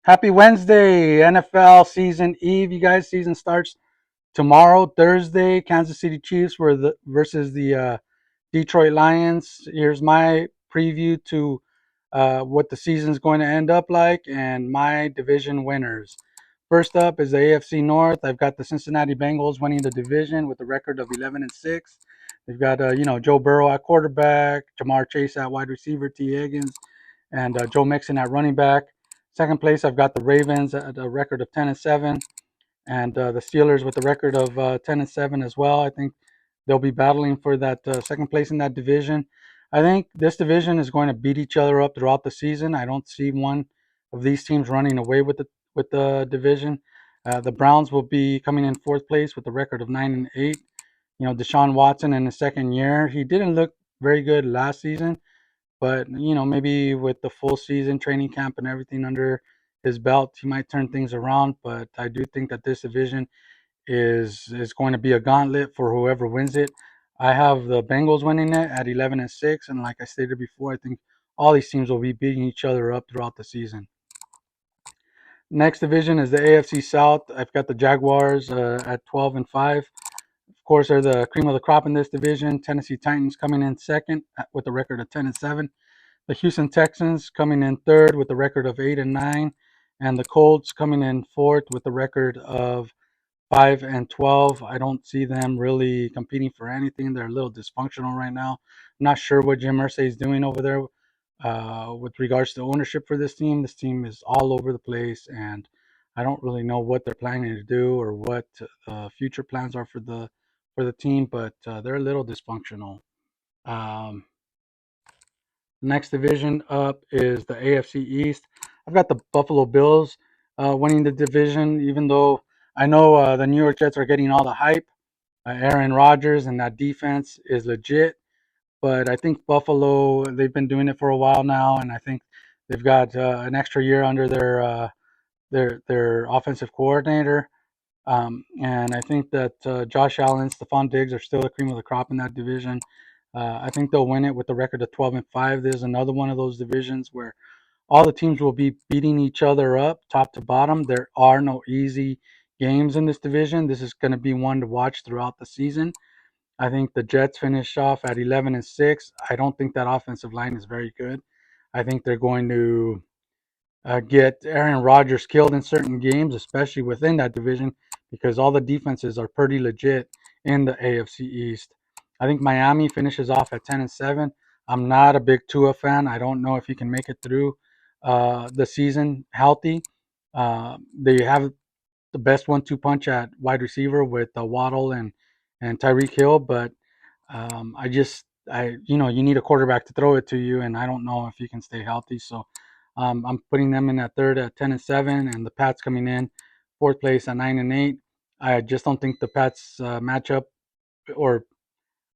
Happy Wednesday, NFL season eve. You guys, season starts tomorrow, Thursday. Kansas City Chiefs were versus the Detroit Lions. Here's my preview to what the season is going to end up like and my division winners. First up is the AFC North. I've got the Cincinnati Bengals winning the division with a record of 11-6. They've got Joe Burrow at quarterback, Jamar Chase at wide receiver, T Higgins, and Joe Mixon at running back. Second place, I've got the Ravens at a record of 10-7, and the Steelers with a record of 10-7 as well. I think they'll be battling for that second place in that division. I think this division is going to beat each other up throughout the season. I don't see one of these teams running away with the division. The Browns will be coming in fourth place with a record of 9-8. Deshaun Watson in his second year, he didn't look very good last season, but maybe with the full season training camp and everything under his belt, he might turn things around. But I do think that this division is going to be a gauntlet for whoever wins it. I have the Bengals winning it at 11-6, and like I stated before, I think all these teams will be beating each other up throughout the season. Next division is the AFC South. I've got the Jaguars at 12-5. Of course, they're the cream of the crop in this division. Tennessee Titans coming in second with a record of 10-7. The Houston Texans coming in third with a record of 8-9, and the Colts coming in fourth with a record of 5-12. I don't see them really competing for anything. They're a little dysfunctional right now. I'm not sure what Jim Irsay is doing over there with regards to ownership for this team. This team is all over the place, and I don't really know what they're planning to do or what future plans are for the team. But they're a little dysfunctional. Um, Next division up is the AFC East. I've got the Buffalo Bills winning the division, even though I know the New York Jets are getting all the hype. Aaron Rodgers and that defense is legit, but I think Buffalo, they've been doing it for a while now, and I think they've got an extra year under their offensive coordinator. And I think that Josh Allen, Stephon Diggs are still the cream of the crop in that division. I think they'll win it with a record of 12-5. There's another one of those divisions where all the teams will be beating each other up, top to bottom. There are no easy games in this division. This is going to be one to watch throughout the season. I think the Jets finish off at 11-6. I don't think that offensive line is very good. I think they're going to get Aaron Rodgers killed in certain games, especially within that division, because all the defenses are pretty legit in the AFC East. I think Miami finishes off at 10-7. I'm not a big Tua fan. I don't know if he can make it through the season healthy. They have the best one-two punch at wide receiver with Waddle and Tyreek Hill, but you need a quarterback to throw it to you, and I don't know if he can stay healthy. So I'm putting them in at third at 10-7, and the Pats coming in fourth place at 9-8. I just don't think the Pats match up or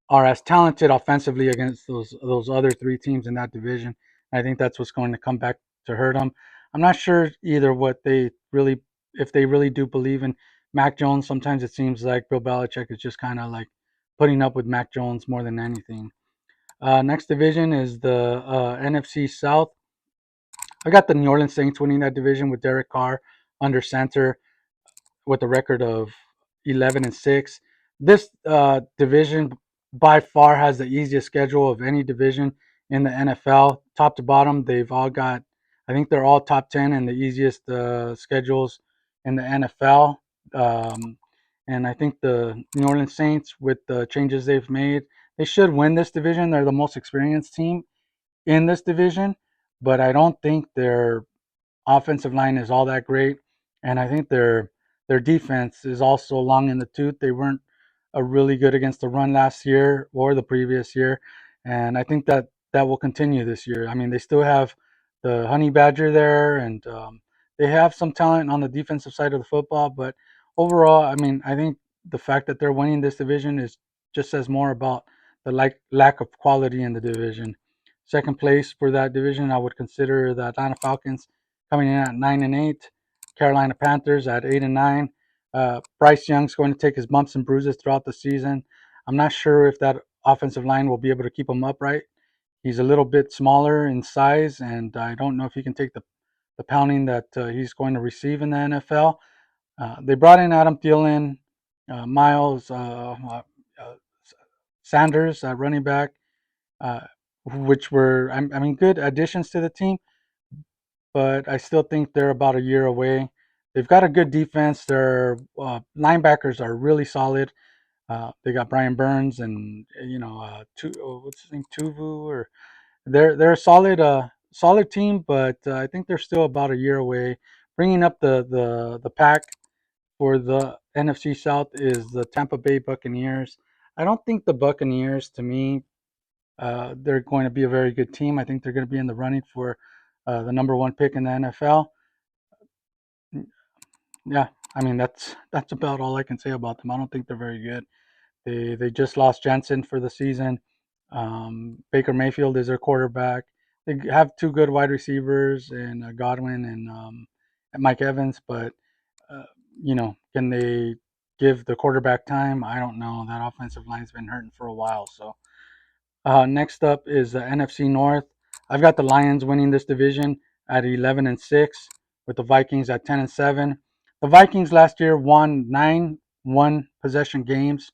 are as talented offensively against those other three teams in that division. I think that's what's going to come back to hurt them. I'm not sure either what they really, if they really do believe in Mac Jones. Sometimes it seems like Bill Belichick is just kind of like putting up with Mac Jones more than anything. Next division is the NFC South. I got the New Orleans Saints winning that division with Derek Carr under center with a record of 11-6. This division by far has the easiest schedule of any division in the NFL, top to bottom. They've all got, I think they're all top 10 and the easiest schedules in the NFL. And I think the New Orleans Saints, with the changes they've made, they should win this division. They're the most experienced team in this division, but I don't think their offensive line is all that great, and I think their defense is also long in the tooth. They weren't really good against the run last year or the previous year, and I think that that will continue this year. I mean, they still have the Honey Badger there, and they have some talent on the defensive side of the football. But overall, I mean, I think the fact that they're winning this division is just says more about the lack of quality in the division. Second place for that division, I would consider the Atlanta Falcons coming in at 9-8. Carolina Panthers at 8-9. Bryce Young's going to take his bumps and bruises throughout the season. I'm not sure if that offensive line will be able to keep him upright. He's a little bit smaller in size, and I don't know if he can take the pounding that he's going to receive in the NFL. They brought in Adam Thielen, Miles Sanders, running back, uh, which were, I mean, good additions to the team, but I still think they're about a year away. They've got a good defense. Their linebackers are really solid. They got Brian Burns and what's his name, Tuvu, or they're a solid team, but I think they're still about a year away. Bringing up the pack for the NFC South is the Tampa Bay Buccaneers. I don't think the Buccaneers, to me, they're going to be a very good team. I think they're going to be in the running for the number one pick in the NFL. Yeah, I mean that's about all I can say about them. I don't think they're very good. They just lost Jensen for the season. Baker Mayfield is their quarterback. They have two good wide receivers in Godwin and Mike Evans, but uh, can they give the quarterback time? I don't know. That offensive line's been hurting for a while. So next up is the NFC North. I've got the Lions winning this division at 11-6, with the Vikings at 10-7. The Vikings last year won 9 one possession games.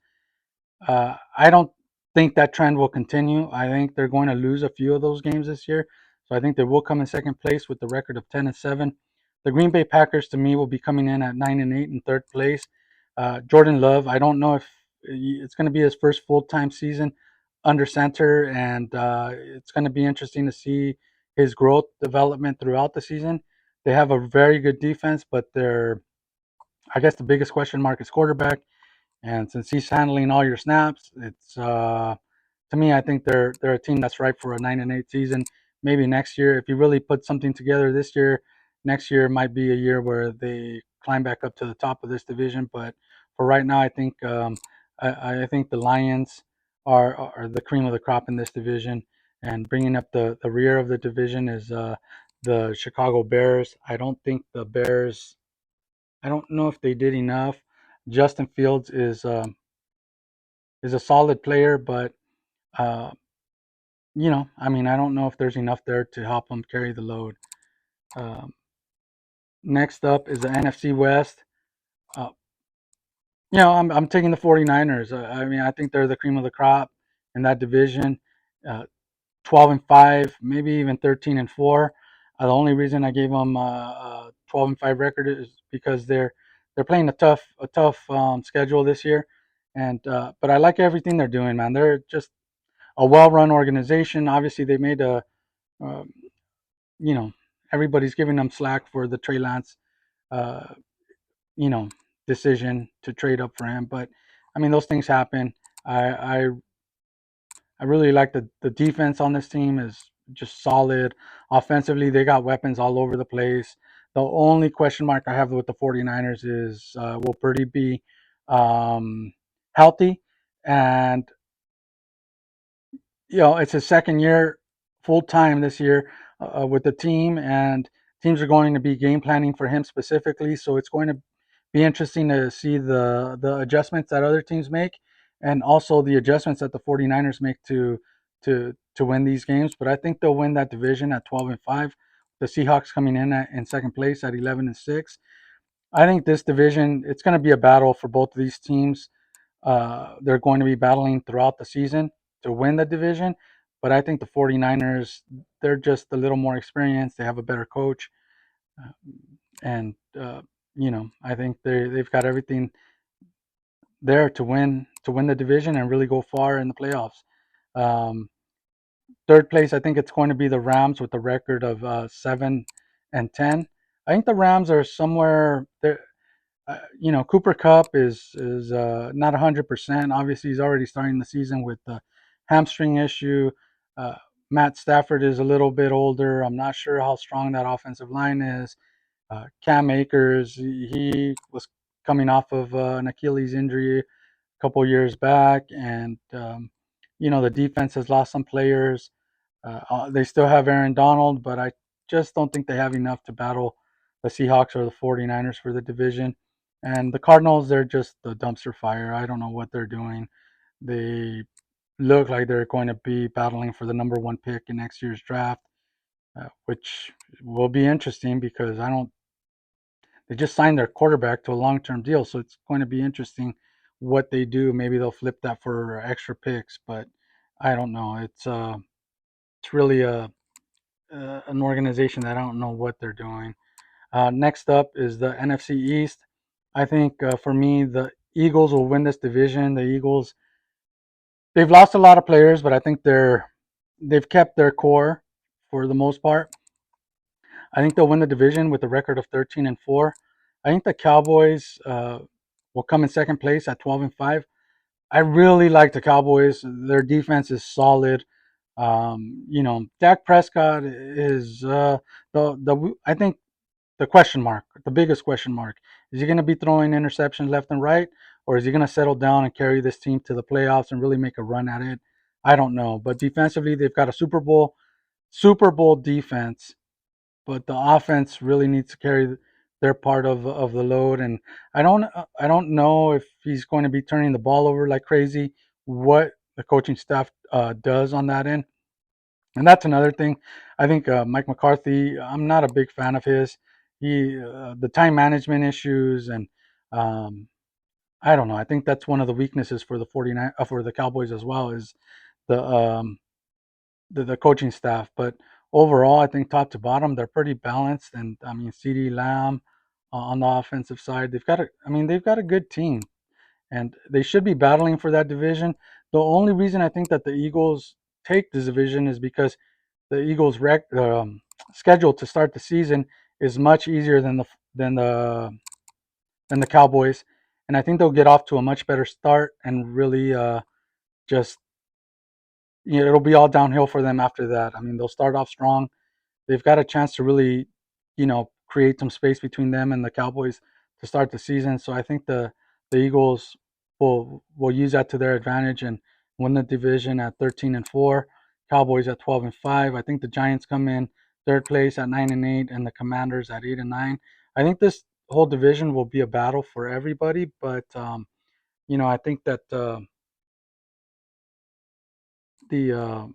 I don't think that trend will continue. I think they're going to lose a few of those games this year. So I think they will come in second place with the record of 10-7. The Green Bay Packers, to me, will be coming in at 9-8 in third place. Jordan Love, I don't know if it's going to be his first full-time season under center, and it's going to be interesting to see his growth development throughout the season. They have a very good defense, but I guess the biggest question mark is quarterback. And since he's handling all your snaps, it's to me, I think they're a team that's ripe for a 9-8 season. Maybe next year, if you really put something together this year, next year might be a year where they climb back up to the top of this division. But for right now, I think I think the Lions are the cream of the crop in this division. And bringing up the rear of the division is the Chicago Bears. I don't think the Bears. I don't know if they did enough. Justin Fields is a solid player, but uh, I mean, I don't know if there's enough there to help him carry the load. Um, Next up is the NFC West. Uh, I'm taking the 49ers. I mean, I think they're the cream of the crop in that division. Uh, 12-5, maybe even 13-4. The only reason I gave them a 12-5 record is because they're playing a tough schedule this year, and but I like everything they're doing, man. They're just a well-run organization. Obviously, they made um, you know, everybody's giving them slack for the Trey Lance, uh, you know, decision to trade up for him. But I mean, those things happen. I really like the defense on this team is just solid. Offensively, they got weapons all over the place. The only question mark I have with the 49ers is will Purdy be um, healthy? And it's his second year full time this year with the team, and teams are going to be game planning for him specifically. So it's going to be interesting to see the adjustments that other teams make, and also the adjustments that the 49ers make to win these games. But I think they'll win that division at 12-5. The Seahawks coming in second place at 11-6. I think this division, it's going to be a battle for both of these teams. They're going to be battling throughout the season to win the division. But I think the 49ers, they're just a little more experienced. They have a better coach. Uh, and, I think they've got everything there to win the division and really go far in the playoffs. Um, Third place, I think it's going to be the Rams with a record of 7-10. I think the Rams are somewhere there. Cooper Cup is not 100%. Obviously, he's already starting the season with the hamstring issue. Uh, Matt Stafford is a little bit older. I'm not sure how strong that offensive line is. Cam Akers, he was coming off of an Achilles injury a couple years back, and the defense has lost some players. They still have Aaron Donald, but I just don't think they have enough to battle the Seahawks or the 49ers for the division. And the Cardinals, they're just the dumpster fire. I don't know what they're doing. They look like they're going to be battling for the number one pick in next year's draft. which will be interesting because I don't. They just signed their quarterback to a long-term deal, so it's going to be interesting what they do. Maybe they'll flip that for extra picks, but I don't know. It's really a an organization that I don't know what they're doing. Next up is the NFC East. I think for me, the Eagles will win this division. The Eagles, they've lost a lot of players, but I think they've kept their core for the most part. I think they'll win the division with a record of 13-4. I think the Cowboys will come in second place at 12-5. I really like the Cowboys. Their defense is solid. Dak Prescott is the I think the question mark, the biggest question mark. Is he going to be throwing interceptions left and right, or is he going to settle down and carry this team to the playoffs and really make a run at it? I don't know. But defensively, they've got a Super Bowl defense, but the offense really needs to carry their part of the load. And I don't know if he's going to be turning the ball over like crazy. What the coaching staff does on that end. And that's another thing. I think Mike McCarthy. I'm not a big fan of his. The time management issues, and um, I don't know. I think that's one of the weaknesses for the 49 for the Cowboys as well is the the coaching staff. But overall, I think top to bottom they're pretty balanced. And I mean, CeeDee Lamb on the offensive side, they've got a good team, and they should be battling for that division. The only reason I think that the Eagles take this division is because the Eagles' schedule to start the season is much easier than the than the Cowboys, and I think they'll get off to a much better start and really just it'll be all downhill for them after that. I mean, they'll start off strong. They've got a chance to really create some space between them and the Cowboys to start the season. So I think the Eagles will use that to their advantage and win the division at 13-4. Cowboys at 12-5. I think the Giants come in third place at 9-8, and the Commanders at 8-9. I think this whole division will be a battle for everybody, but I think that the the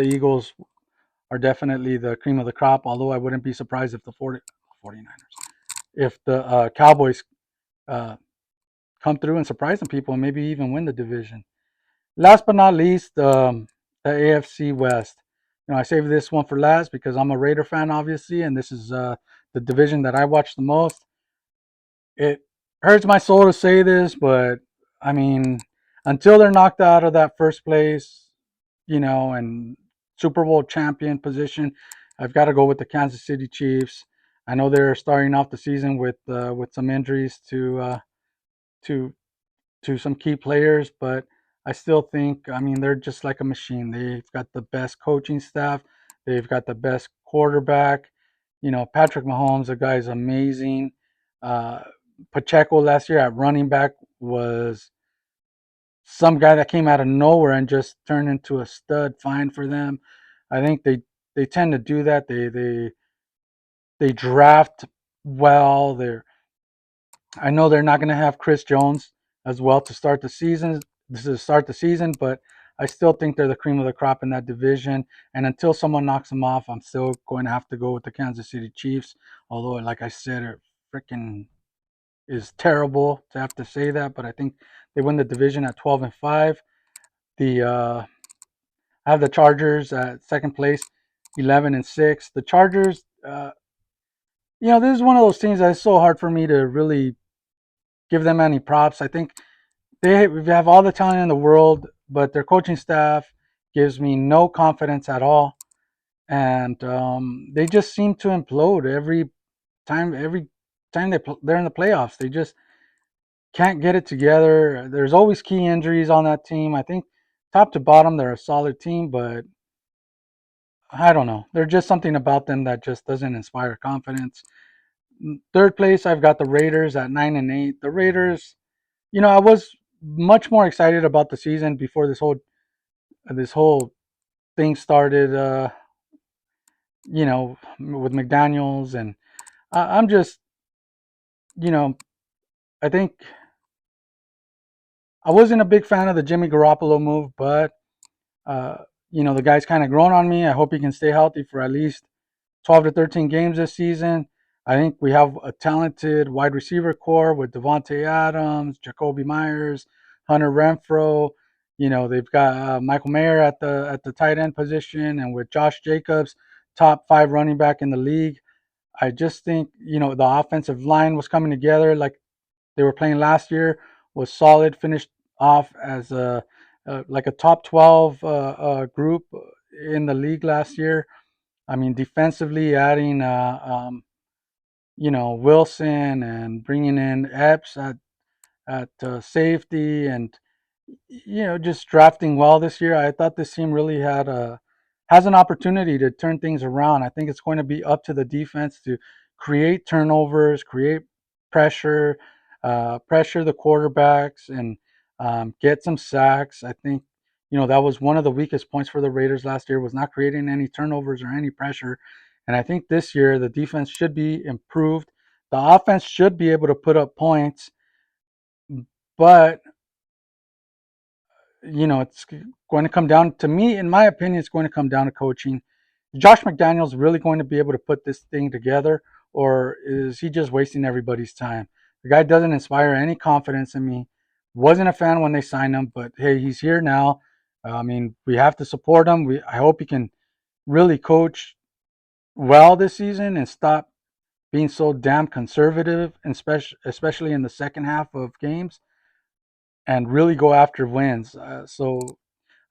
Eagles are definitely the cream of the crop. Although I wouldn't be surprised if the 49ers, if the Cowboys uh, come through and surprise some people and maybe even win the division. Last but not least, the AFC West. I saved this one for last because I'm a Raider fan, obviously, and this is the division that I watch the most. It hurts my soul to say this, but I mean, until they're knocked out of that first place, and Super Bowl champion position, I've got to go with the Kansas City Chiefs. I know they're starting off the season with some injuries to to some key players, but I still think, I mean, they're just like a machine. They've got the best coaching staff, they've got the best quarterback. Patrick Mahomes, the guy's amazing. Uh, Pacheco last year at running back was some guy that came out of nowhere and just turned into a stud find for them. I think they tend to do that. They draft well. I know they're not going to have Chris Jones as well to start the season. This is start the season, but I still think they're the cream of the crop in that division. And until someone knocks them off, I'm still going to have to go with the Kansas City Chiefs. Although, like I said, it freaking is terrible to have to say that, but I think they win the division at 12-5. The I have the Chargers at second place, 11-6. The Chargers, this is one of those teams that is so hard for me to really give them any props. I think they have all the talent in the world, but their coaching staff gives me no confidence at all, and they just seem to implode every time. Every time they're in the playoffs, they just can't get it together. There's always key injuries on that team. I think top to bottom, they're a solid team, but I don't know. There's just something about them that just doesn't inspire confidence. Third place, I've got the Raiders at 9-8. The Raiders, I was much more excited about the season before this whole thing started. With McDaniel's, and I'm just, you know, I think I wasn't a big fan of the Jimmy Garoppolo move, but The guy's kind of grown on me. I hope he can stay healthy for at least 12 to 13 games this season. I think we have a talented wide receiver core with Devontae Adams, Jacoby Myers, Hunter Renfro. They've got Michael Mayer at the tight end position, and with Josh Jacobs, top 5 running back in the league. I just think the offensive line was coming together like they were playing last year, was solid. Finished off as like a top 12 group in the league last year. I mean, defensively, adding Wilson and bringing in Epps at safety, and just drafting well this year. I thought this team really has an opportunity to turn things around. I think it's going to be up to the defense to create turnovers, create pressure, pressure the quarterbacks, and get some sacks. I think that was one of the weakest points for the Raiders last year, was not creating any turnovers or any pressure. And I think this year the defense should be improved. The offense should be able to put up points, but it's going to come down to me. In my opinion, it's going to come down to coaching. Josh McDaniels really going to be able to put this thing together, or is he just wasting everybody's time? The guy doesn't inspire any confidence in me. Wasn't a fan when they signed him, but hey, he's here now. I mean, we have to support him. I hope he can really coach well this season and stop being so damn conservative, especially in the second half of games, and really go after wins. So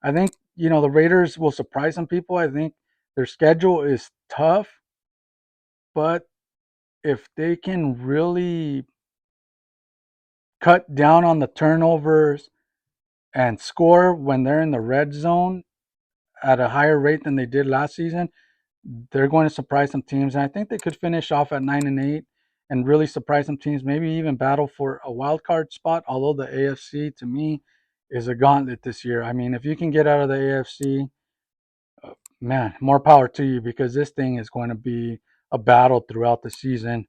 I think the Raiders will surprise some people. I think their schedule is tough, but if they can really cut down on the turnovers and score when they're in the red zone at a higher rate than they did last season, they're going to surprise some teams. And I think they could finish off at 9-8 and really surprise some teams. Maybe even battle for a wild card spot. Although the AFC to me is a gauntlet this year. I mean, if you can get out of the AFC, man, more power to you, because this thing is going to be a battle throughout the season.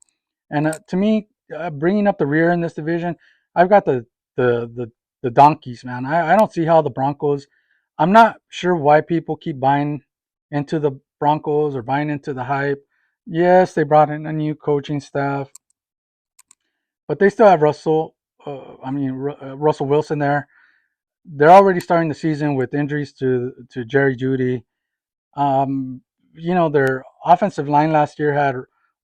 And to me, bringing up the rear in this division, I've got the donkeys, man. I don't see how the Broncos. I'm not sure why people keep buying into the Broncos or buying into the hype. Yes, they brought in a new coaching staff, but they still have Russell Wilson there. They're already starting the season with injuries to Jerry Jeudy. Um, their offensive line last year had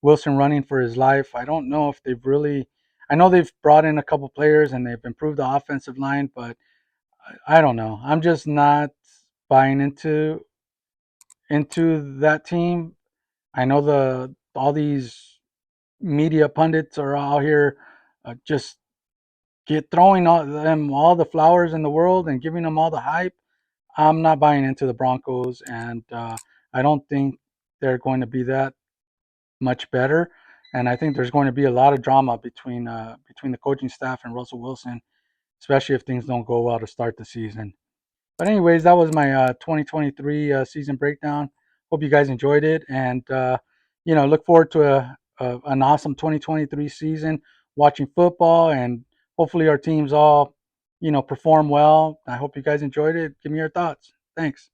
Wilson running for his life. I don't know if they've really. I know they've brought in a couple players and they've improved the offensive line, but I don't know. I'm just not buying into that team. I know all these media pundits are out here just get throwing them all the flowers in the world and giving them all the hype. I'm not buying into the Broncos, and I don't think they're going to be that much better. And I think there's going to be a lot of drama between the coaching staff and Russell Wilson, especially if things don't go well to start the season. But anyways, that was my 2023 season breakdown. Hope you guys enjoyed it, and look forward to an awesome 2023 season. Watching football, and hopefully our teams all perform well. I hope you guys enjoyed it. Give me your thoughts. Thanks.